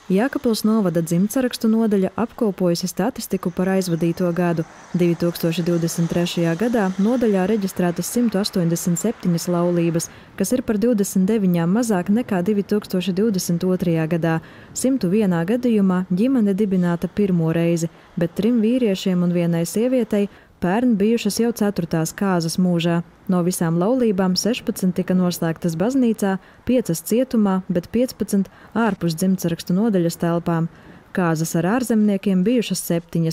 Jēkabpils novada dzimtsarakstu nodaļa apkopojusi statistiku par aizvadīto gadu. 2023. gadā nodaļā reģistrētas 187 laulības, kas ir par 29 mazāk nekā 2022. gadā. 101 gadījumā ģimene dibināta pirmo reizi, bet 3 vīriešiem un 1 sievietei pērn bijušas jau 4. kāzas mūžā. No visām laulībām 16 tika noslēgtas baznīcā, 5 cietumā, bet 15 ārpus dzimtsarakstu nodaļas telpām. Kāzas ar ārzemniekiem bijušas 7.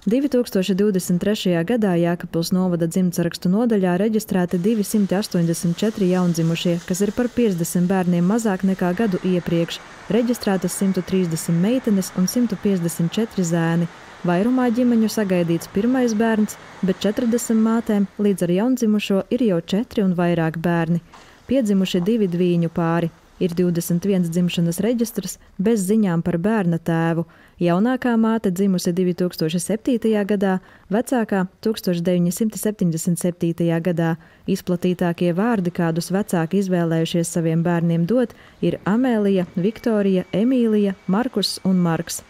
2023. gadā Jēkabpils novada dzimtsarakstu nodaļā reģistrēti 284 jaundzimušie, kas ir par 50 bērniem mazāk nekā gadu iepriekš. Reģistrētas 130 meitenes un 154 zēni. Vairumā ģimeņu sagaidīts pirmais bērns, bet 40 mātēm līdz ar jaundzimušo ir jau 4 un vairāk bērni. Piedzimuši 2 dvīņu pāri. Ir 21 dzimšanas reģistrs bez ziņām par bērna tēvu. Jaunākā māte dzimusi 2007. gadā, vecākā 1977. gadā. Izplatītākie vārdi, kādus vecāki izvēlējušies saviem bērniem dot, ir Amēlija, Viktorija, Emīlija, Markus un Marks.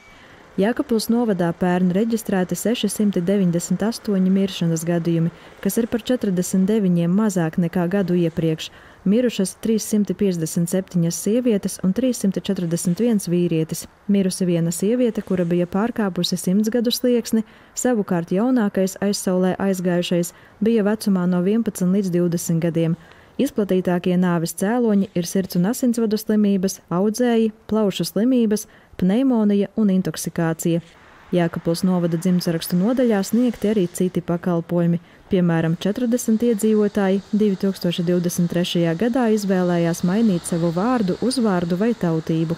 Jēkabpils novadā pērn reģistrēti 698 miršanas gadījumi, kas ir par 49 mazāk nekā gadu iepriekš. Mirušas 357 sievietes un 341 vīrietis. Mirusi 1 sieviete, kura bija pārkāpusi 100 gadu slieksni, savukārt jaunākais aizsaulē aizgājušais bija vecumā no 11 līdz 20 gadiem. Izplatītākie nāves cēloņi ir sirds un asinsvadu slimības, audzēji, plaušu slimības, pneimonija un intoksikācija. Jēkabpils novada dzimtsarakstu nodaļā sniegti arī citi pakalpojumi. Piemēram, 40 iedzīvotāji 2023. gadā izvēlējās mainīt savu vārdu, uzvārdu vai tautību.